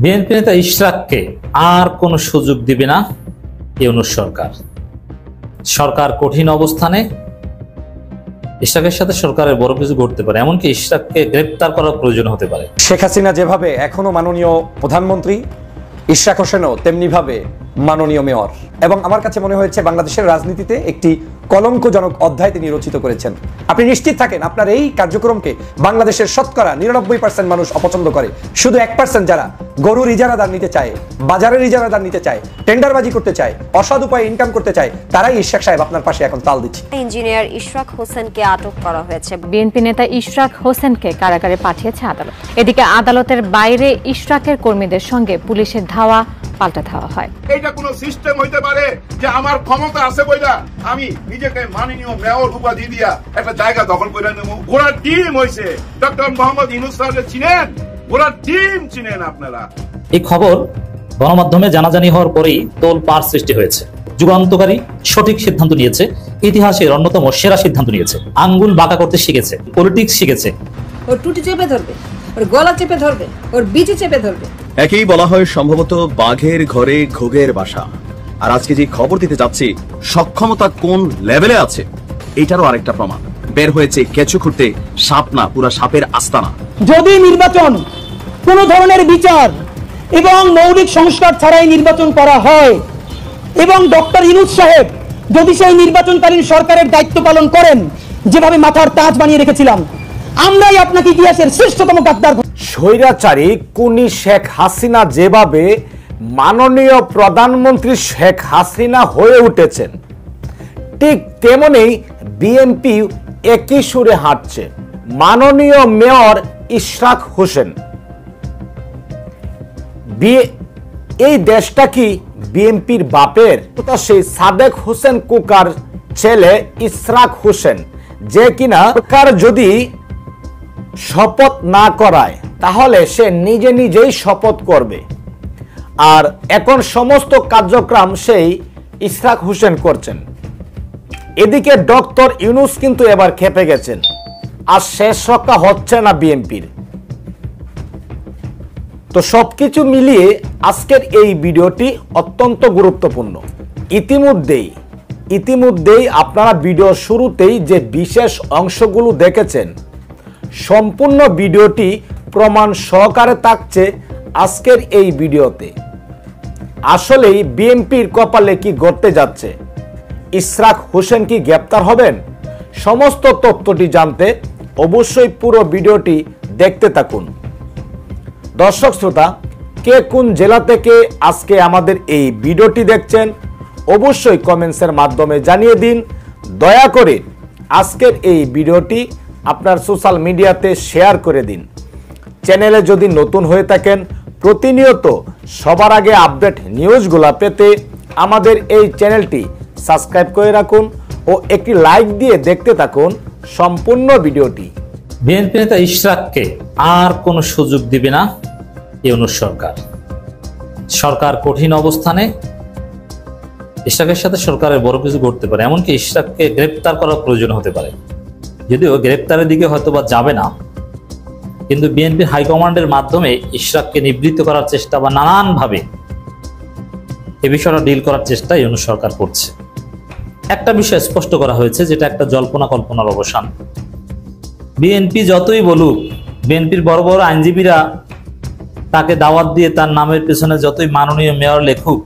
BNP নেতা ইশরাককে আর কোনো সুযোগ দিবে না ইউনূস সরকার। সরকার কঠিন অবস্থানে, ইশরাকের সাথে সরকারের বড় কিছু ঘটতে পারে, এমনকি ইশরাককে গ্রেপ্তার করার প্রয়োজন হতে পারে। শেখ হাসিনা যেভাবে এখনো মাননীয় প্রধানমন্ত্রী, ইশরাক হোসেনও তেমনিভাবে মাননীয় মেয়র, এবং আমার কাছে মনে হয়েছে বাংলাদেশের রাজনীতিতে একটি কলঙ্কজনক অধ্যায় তিনি রচিত করেছেন। আপনি নিশ্চিত থাকেন আপনার এই কার্যক্রমকে বাংলাদেশের শতকরা 99% মানুষ অপছন্দ করে। শুধু 1% যারা গরুর ইজারাদার নিতে চায়, বাজারের ইজারাদার নিতে চায়, টেন্ডারবাজি করতে চায়, অসৎ উপায়ে ইনকাম করতে চায়, তারাই ইশরাক সাহেব আপনার পাশে এখন তাল দিচ্ছে। ইঞ্জিনিয়ার ইশরাক হোসেনকে আটক করা হয়েছে। বিএনপি নেতা ইশরাক হোসেনকে কারাগারে পাঠিয়েছে আদালত। এদিকে আদালতের বাইরে ইশরাকের কর্মীদের সঙ্গে পুলিশের ধাওয়া পাল্টা ধাওয়া হয়। এটা কোনো সিস্টেম হইতে পারে যে আমার ক্ষমতা আছে বইলা আমি নিজেকে মাননীয় মেয়র উপাধি দিয়া একটা জায়গা দখল করে নেব? ঘোড়ার টিম হইছে। ডক্টর মোহাম্মদ ইউনূস স্যারকে চিনেন? ঘোড়ার টিম চিনেন আপনারা? এই খবর গণমাধ্যমে জানাজানি হওয়ার পরেই তোলপাড় সৃষ্টি হয়েছে। যুগান্তকারী সঠিক সিদ্ধান্ত নিয়েছে, ইতিহাসের অন্যতম সেরা সিদ্ধান্ত নিয়েছে। আঙ্গুল বাঁকা করতে শিখেছে, পলিটিক্স শিখেছে। ওর টুটি চেপে ধরবে, ওর গলা চেপে ধরবে, ওর বিচি চেপে ধরবে। একেই বলা হয় সম্ভবত বাঘের ঘরে ঘুঘের বাসা। আর আজকে যে খবর দিতে যাচ্ছি, সক্ষমতা কোন লেভেলে আছে এটারও আরেকটা প্রমাণ। বের হয়েছে কেঁচো খুঁড়তে সাপ না, পুরা সাপের আস্তানা। যদি নির্বাচন কোন ধরনের বিচার এবং মৌলিক সংস্কার ছাড়াই নির্বাচন করা হয়, এবং ডক্টর ইউনূস সাহেব যদি সেই নির্বাচনকালীন সরকারের দায়িত্ব পালন করেন, যেভাবে মাথার তাজ বানিয়ে রেখেছিলাম, আমরাই আপনাকে ইতিহাসের শ্রেষ্ঠতম গাদ্দার। স্বৈরাচারী কুনি শেখ হাসিনা যেভাবে মাননীয় প্রধানমন্ত্রী শেখ হাসিনা হয়ে উঠেছেন, ঠিক তেমনি বিএনপি একই সুরে হাঁটছে। মাননীয় মেয়র ইশরাক হোসেন, এই দেশটা কি বিএনপির বাপের? সেই সাদেক হোসেন কুকার ছেলে ইশরাক হোসেন, যে কিনা সরকার যদি শপথ না করায় তাহলে সে নিজে নিজেই শপথ করবে। আর এখন সমস্ত কার্যক্রম সেই ইশরাক হোসেন করছেন। এদিকে ডক্টর ইউনূস কিন্তু এবার খেপে গেছেন, আর শেষ রক্ষা হচ্ছে না বিএনপির। তো সবকিছু মিলিয়ে আজকের এই ভিডিওটি অত্যন্ত গুরুত্বপূর্ণ। ইতিমধ্যেই আপনারা ভিডিও শুরুতেই যে বিশেষ অংশগুলো দেখেছেন, সম্পূর্ণ ভিডিওটি প্রমাণ সহকারে থাকছে আজকের এই ভিডিওতে। আসলেই বিএনপির কপালে কি ঘটতে যাচ্ছে? ইশরাক হোসেন কি গ্রেপ্তার হবেন? সমস্ত তথ্যটি জানতে অবশ্যই পুরো ভিডিওটি দেখতে থাকুন। দর্শক শ্রোতা, কে কোন জেলা থেকে আজকে আমাদের এই ভিডিওটি দেখছেন অবশ্যই কমেন্টসের মাধ্যমে জানিয়ে দিন। দয়া করে আজকের এই ভিডিওটি আপনার সোশ্যাল মিডিয়াতে শেয়ার করে দিন। চ্যানেলে যদি নতুন হয়ে থাকেন, প্রতিনিয়ত সবার আগে আপডেট নিউজগুলো পেতে আমাদের এই চ্যানেলটি সাবস্ক্রাইব করে রাখুন ও একটি লাইক দিয়ে দেখতে থাকুন সম্পূর্ণ ভিডিওটি। বিএনপি নেতা ইশরাককে আর কোনো সুযোগ দিবে না ইউনূস সরকার। সরকার কঠিন অবস্থানে, ইশরাকের সাথে সরকারের বড় কিছু ঘটতে পারে, এমনকি ইশরাককে গ্রেপ্তার করার প্রয়োজন হতে পারে। যদিও গ্রেপ্তারের দিকে হয়তো বা যাবে না, কিন্তু বিএনপির হাইকমান্ডের মাধ্যমে ইশরাককে নিবৃত্ত করার চেষ্টা বা নানানভাবে এ বিষয়টা ডিল করার চেষ্টা ইউনূস সরকার করছে। একটা বিষয় স্পষ্ট করা হয়েছে, যেটা একটা জল্পনা কল্পনার অবসান। বিএনপি যতই বলুক, বিএনপির বড় বড় আইনজীবীরা তাকে দাওয়াত দিয়ে তার নামের পেছনে যতই মাননীয় মেয়র লেখুক,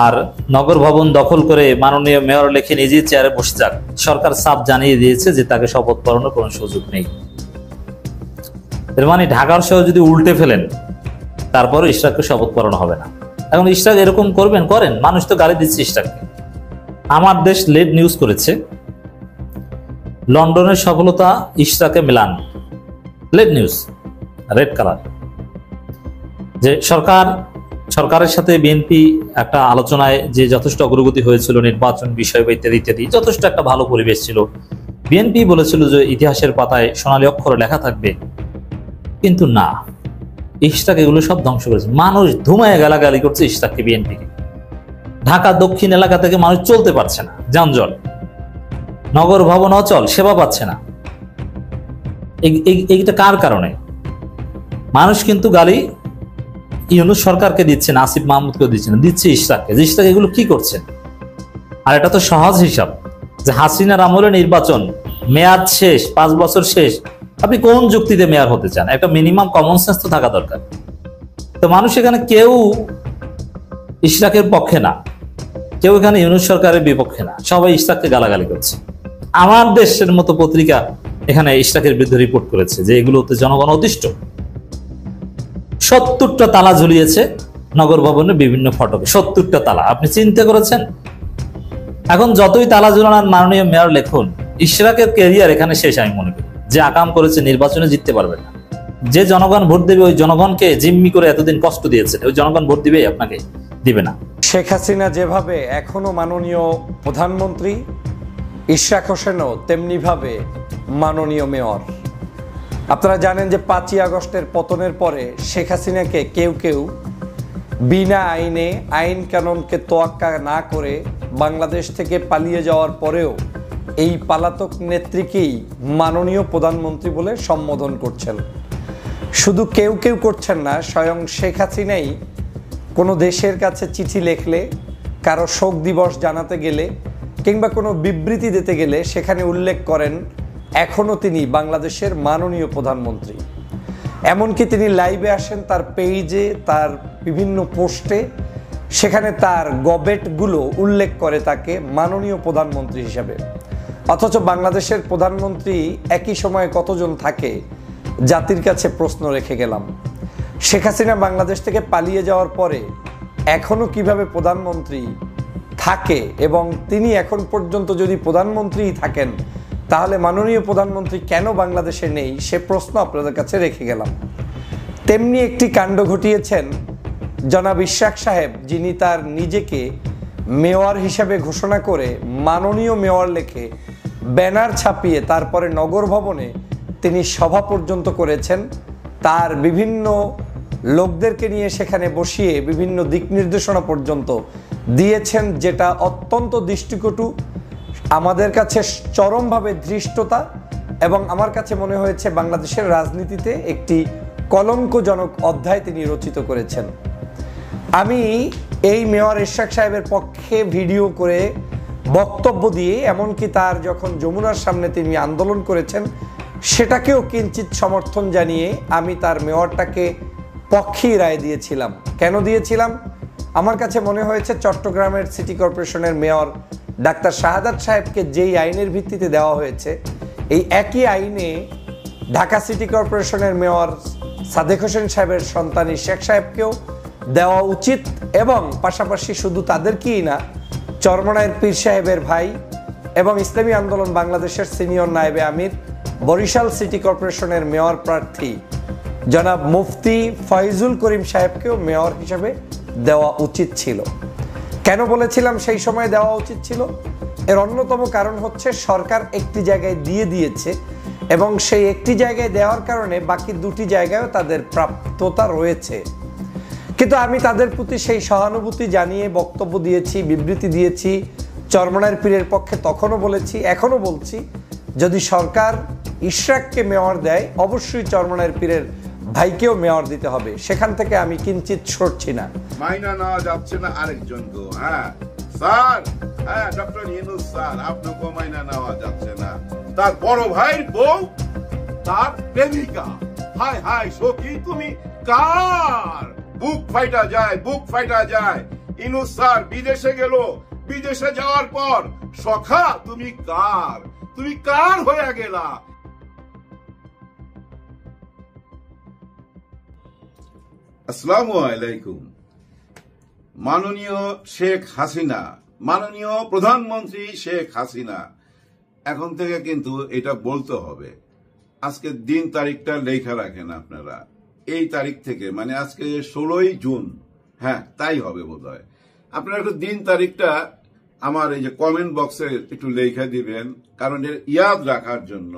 আর নগর ভবন দখল করে মাননীয় মেয়র লেখে নিজেই চেয়ারে বসে যাক, সরকার সাফ জানিয়ে দিয়েছে যে তাকে শপথ পড়ানোর কোনো সুযোগ নেই। এর মানে ঢাকার শহর যদি উল্টে ফেলেন, তারপরে ইশরাককে শপথ পড়ানো হবে না। এখন ইশরাক এরকম করবেন, করেন, মানুষ তো গালি দিচ্ছে ইশরাককে। আমার দেশ লেড নিউজ করেছে, লন্ডনের সফলতা ইশরাকে মিলান। লেড নিউজ, রেড কালার, যে সরকারের সাথে বিএনপি একটা আলোচনায় যে যথেষ্ট অগ্রগতি হয়েছিল, নির্বাচন বিষয় বা ইত্যাদি ইত্যাদি, যথেষ্ট একটা ভালো পরিবেশ ছিল। বিএনপি বলেছিল যে ইতিহাসের পাতায় সোনালী অক্ষরে লেখা থাকবে, কিন্তু না, ইশরাক এগুলো সব ধ্বংস করেছে। মানুষ ধুমায় গালাগালি করছে ইশরাককে, বিএনপিকে। ঢাকা দক্ষিণ এলাকা থেকে মানুষ চলতে পারছে না, যানজট, নগর ভবন অচল, সেবা পাচ্ছে না। এইটা কার কারণে? মানুষ কিন্তু গালি ইউনূস সরকারকে দিচ্ছেন, আসিফ মাহমুদকে দিচ্ছেন, দিচ্ছে ইশরাককে। ইশরাক এগুলো কি করছেন? আর এটা তো সহজ হিসাব যে হাসিনার আমলে নির্বাচন, মেয়াদ শেষ, 5 বছর শেষ, আপনি কোন যুক্তিতে মেয়র হতে চান? একটা মিনিমাম কমন সেন্স তো থাকা দরকার। তো মানুষ এখানে কেউ ইশরাকের পক্ষে না, কেউ এখানে ইউনূস সরকারের বিপক্ষে না, সবাই ইশরাককে গালাগালি করছে। আমার দেশের মতো পত্রিকা এখানে ইশরাকের বিরুদ্ধে রিপোর্ট করেছে যে এগুলোতে জনগণ অতিষ্ঠ। 70টা তালা ঝুলিয়েছে নগর ভবনের বিভিন্ন ফটকে, 70টা তালা। আপনি চিন্তা করেছেন? এখন যতই তালা ঝুলানোর মাননীয় মেয়র লেখুন, ইশরাকের ক্যারিয়ার এখানে শেষ। আমি মনে করি যে আকাম করেছে নির্বাচনে জিততে পারবে না। যে জনগণ ভোট দেবে ওই জনগণকে জিম্মি করে এতদিন কষ্ট দিয়েছে, ওই জনগণ ভোট দিবে, আপনাকে দিবে না। শেখ হাসিনা যেভাবে এখনো মাননীয় প্রধানমন্ত্রী, ইশরাক হোসেনও তেমনিভাবে মাননীয় মেয়র। আপনারা জানেন যে 5ই আগস্টের পতনের পরে শেখ হাসিনাকে কেউ কেউ বিনা আইনে, আইন কানুনকে তোয়াক্কা না করে বাংলাদেশ থেকে পালিয়ে যাওয়ার পরেও এই পলাতক নেত্রীকেই মাননীয় প্রধানমন্ত্রী বলে সম্বোধন করছেন। শুধু কেউ কেউ করছেন না, স্বয়ং শেখ হাসিনাই কোনো দেশের কাছে চিঠি লেখলে, কারো শোক দিবস জানাতে গেলে কিংবা কোনো বিবৃতি দিতে গেলে সেখানে উল্লেখ করেন এখনও তিনি বাংলাদেশের মাননীয় প্রধানমন্ত্রী। এমনকি তিনি লাইভে আসেন তার পেজে, তার বিভিন্ন পোস্টে, সেখানে তার গবেটগুলো উল্লেখ করে তাকে মাননীয় প্রধানমন্ত্রী হিসাবে। অথচ বাংলাদেশের প্রধানমন্ত্রী একই সময়ে কতজন থাকে জাতির কাছে প্রশ্ন রেখে গেলাম। শেখ হাসিনা বাংলাদেশ থেকে পালিয়ে যাওয়ার পরে এখনও কিভাবে প্রধানমন্ত্রী থাকে এবং তিনি এখন পর্যন্ত যদি প্রধানমন্ত্রী থাকেন তাহলে মাননীয় প্রধানমন্ত্রী কেন বাংলাদেশে নেই, সে প্রশ্ন আপনাদের কাছে রেখে গেলাম। তেমনি একটি কাণ্ড ঘটিয়েছেন জনাব ইশরাক সাহেব, যিনি তার নিজেকে মেয়র হিসাবে ঘোষণা করে মাননীয় মেয়র লেখে ব্যানার ছাপিয়ে তারপরে নগর ভবনে তিনি সভা পর্যন্ত করেছেন। তার বিভিন্ন লোকদেরকে নিয়ে সেখানে বসিয়ে বিভিন্ন দিক নির্দেশনা পর্যন্ত দিয়েছেন, যেটা অত্যন্ত দৃষ্টিকটু, আমাদের কাছে চরমভাবে ধৃষ্টতা এবং আমার কাছে মনে হয়েছে বাংলাদেশের রাজনীতিতে একটি কলঙ্কজনক অধ্যায় তিনি রচিত করেছেন। আমি এই মেয়র ইশরাক সাহেবের পক্ষে ভিডিও করে বক্তব্য দিয়ে, এমনকি তার যখন যমুনার সামনে তিনি আন্দোলন করেছেন সেটাকেও কিঞ্চিত সমর্থন জানিয়ে আমি তার মেয়রটাকে পক্ষেই রায় দিয়েছিলাম। কেন দিয়েছিলাম? আমার কাছে মনে হয়েছে চট্টগ্রামের সিটি কর্পোরেশনের মেয়র ডাক্তার শাহাদাত সাহেবকে যেই আইনের ভিত্তিতে দেওয়া হয়েছে, এই একই আইনে ঢাকা সিটি কর্পোরেশনের মেয়র সাদেক হোসেন সাহেবের সন্তান ইশরাক সাহেবকেও দেওয়া উচিত। এবং পাশাপাশি শুধু তাদেরকেই না, চরমনাইয়ের পীর সাহেবের ভাই এবং ইসলামী আন্দোলন বাংলাদেশের সিনিয়র নায়েবে আমির, বরিশাল সিটি কর্পোরেশনের মেয়র প্রার্থী জনাব মুফতি ফয়জুল করিম সাহেবকেও মেয়র হিসেবে দেওয়া উচিত ছিল। কেন বলেছিলাম সেই সময় দেওয়া উচিত ছিল? এর অন্যতম কারণ হচ্ছে সরকার একটি জায়গায় দিয়ে দিয়েছে এবং সেই একটি জায়গায় দেওয়ার কারণে বাকি 2টি জায়গায়ও তাদের প্রাপ্যতা রয়েছে। কিন্তু আমি তাদের প্রতি সেই সহানুভূতি জানিয়ে বক্তব্য দিয়েছি, বিবৃতি দিয়েছি, চরমনাইয়ের পীরের পক্ষে তখনও বলেছি, এখনও বলছি, যদি সরকার ইশরাককে মেয়র দেয় অবশ্যই চরমনাইয়ের পীরের ভাইকেও মেয়র দিতে হবে। সেখান থেকে আমি কিঞ্চিত সরছি না। মাইনা নেওয়া যাচ্ছে না আরেকজনকে। হ্যাঁ স্যার, হ্যাঁ ডক্টর ইউনূস স্যার, আপনাকেও মাইনা নেওয়া যাচ্ছে না। তার বড় ভাইয়ের বউ, তার প্রেমিকা। হায় হায় সখী, তুমি কার? বুক ফাইটা যায়, বুক ফাইটা যায়। ইউনূস স্যার বিদেশে গেল, বিদেশে যাওয়ার পর সখা তুমি কার? তুমি কার হয়ে গেলা? আসসালামু আলাইকুম। মাননীয় শেখ হাসিনা, মাননীয় প্রধানমন্ত্রী শেখ হাসিনা, এখন থেকে কিন্তু এটা বলতে হবে। আজকে দিন তারিখটা লেখা রাখেন আপনারা। এই তারিখ থেকে, মানে আজকে 16ই জুন, হ্যাঁ তাই হবে বোধহয়। আপনারা একটু দিন তারিখটা আমার এই যে কমেন্ট বক্সে একটু লেখা দিবেন, কারণ এর ইয়াদ রাখার জন্য।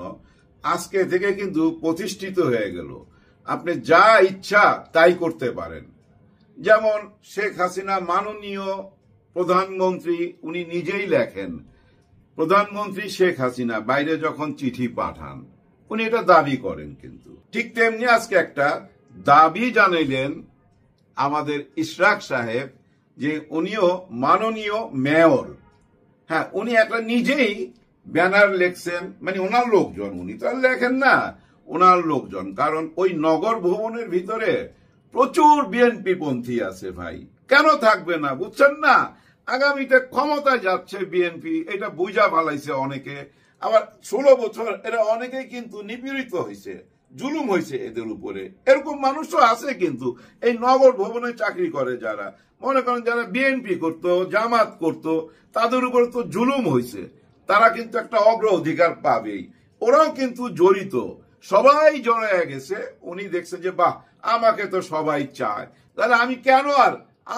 আজকে থেকে কিন্তু প্রতিষ্ঠিত হয়ে গেল, আপনি যা ইচ্ছা তাই করতে পারেন। যেমন শেখ হাসিনা মাননীয় প্রধানমন্ত্রী, উনি নিজেই লেখেন প্রধানমন্ত্রী শেখ হাসিনা, বাইরে যখন চিঠি পাঠান উনি এটা দাবি করেন। কিন্তু ঠিক তেমনি আজকে একটা দাবি জানাইলেন আমাদের ইশরাক সাহেব যে উনিও মাননীয় মেয়র, হ্যাঁ উনি একটা নিজেই ব্যানার লেখছেন, মানে ওনার লোকজন, উনি তো আর লেখেন না, ওনার লোকজন। কারণ ওই নগর ভবনের ভিতরে প্রচুর বিএনপি পন্থী আছে ভাই, কেন থাকবে না, বুঝছেন না? আগামীতে ক্ষমতায় যাচ্ছে বিএনপি, এটা বুঝা পালাইছে অনেকে। আবার 16 বছর এরা অনেকেই কিন্তু নিপীড়িত হয়েছে, জুলুম হয়েছে এদের উপরে। এরকম মানুষও আছে কিন্তু এই নগর ভবনে চাকরি করে যারা, মনে করেন যারা বিএনপি করতো, জামাত করতো, তাদের উপরে তো জুলুম হয়েছে, তারা কিন্তু একটা অগ্রাধিকার পাবেই। ওরাও কিন্তু জড়িত, সবাই জড়ায় গেছে। উনি দেখছে যে বাহ, আমাকে তো সবাই চায়, তাহলে আমি কেন আর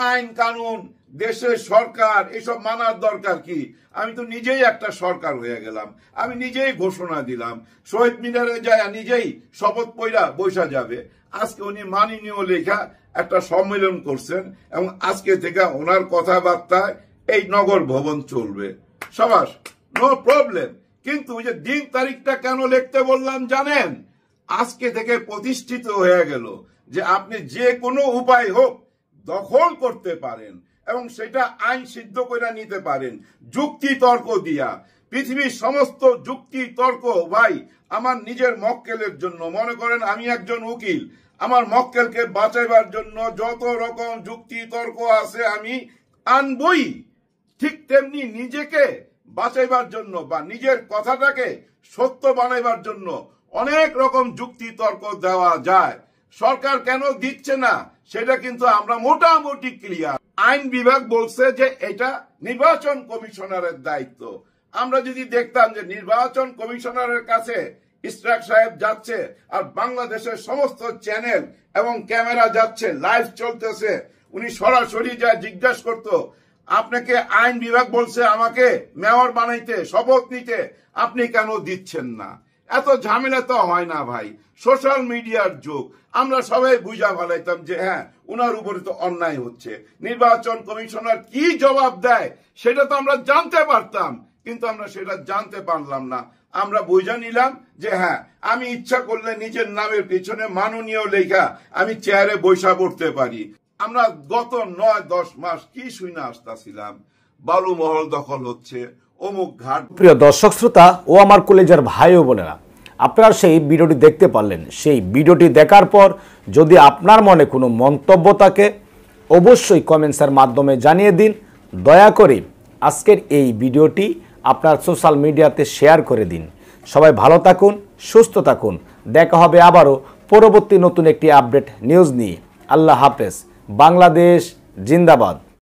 আইন কানুন, দেশের সরকার এসব মানার দরকার কি? আমি তো নিজেই একটা সরকার হয়ে গেলাম, আমি নিজেই ঘোষণা দিলাম, শহীদ মিনারে যায় নিজেই শপথ পইরা বৈশা যাবে। আজকে উনি মাননীয় লেখা একটা সম্মেলন করছেন এবং আজকে থেকে ওনার কথাবার্তায় এই নগর ভবন চলবে, সবাস, নো প্রবলেম। কিন্তু ওই যে দিন তারিখটা কেন লিখতে বললাম জানেন? আজকে থেকে প্রতিষ্ঠিত হয়ে গেল যে আপনি যে কোনো উপায় হোক দখল করতে পারেন এবং সেটা আইন সিদ্ধ করে নিতে পারেন যুক্তি তর্ক দিয়া। পৃথিবীর সমস্ত যুক্তি তর্ক ভাই আমার নিজের মক্কেলের জন্য, মনে করেন আমি একজন উকিল, আমার মক্কেলকে বাঁচাইবার জন্য যত রকম যুক্তি তর্ক আছে আমি আনবই। ঠিক তেমনি নিজেকে বাঁচাইবার জন্য বা নিজের কথাটাকে সত্য বানাইবার জন্য অনেক রকম যুক্তি তর্ক দেওয়া যায়। সরকার কেন দিচ্ছে না সেটা কিন্তু আমরা মোটামুটি ক্লিয়ার। আইন বিভাগ বলছে যে এটা নির্বাচন কমিশনারের দায়িত্ব। আমরা যদি দেখতাম যে নির্বাচন কমিশনারের কাছে ইশরাক সাহেব যাচ্ছে আর বাংলাদেশের সমস্ত চ্যানেল এবং ক্যামেরা যাচ্ছে, লাইভ চলতেছে, উনি সরাসরি যা জিজ্ঞাসা করতো, আপনাকে আইন বিভাগ বলছে আমাকে মেয়র বানাইতে, শপথ নিতে, আপনি কেন দিচ্ছেন না? এত ঝামেলা তো হয় না ভাই, সোশ্যাল মিডিয়ার যুগ। আমরা সবাই বুঝা ভালাইতাম যে হ্যাঁ উনার উপরে তো অন্যায় হচ্ছে, নির্বাচন কমিশনার কি জবাব দেয় সেটা তো আমরা জানতে পারতাম, কিন্তু আমরা সেটা জানতে পারলাম না। আমরা বুঝা নিলাম যে হ্যাঁ আমি ইচ্ছা করলে নিজের নামের পিছনে মাননীয় লেখা আমি চেয়ারে বৈশা পড়তে পারি। আমরা গত 9-10 মাস কি শুনে আসতেছিলাম, বালু মহল দখল হচ্ছে, অমুক ঘাট। প্রিয় দর্শক শ্রোতা ও আমার কলেজের ভাই ও বোনেরা, আপনারা সেই ভিডিওটি দেখতে পারলেন। সেই ভিডিওটি দেখার পর যদি আপনার মনে কোনো মন্তব্য থাকে অবশ্যই কমেন্টসের মাধ্যমে জানিয়ে দিন। দয়া করে আজকের এই ভিডিওটি আপনার সোশ্যাল মিডিয়াতে শেয়ার করে দিন। সবাই ভালো থাকুন, সুস্থ থাকুন। দেখা হবে আবারও পরবর্তী নতুন একটি আপডেট নিউজ নিয়ে। আল্লাহ হাফেজ। বাংলাদেশ জিন্দাবাদ।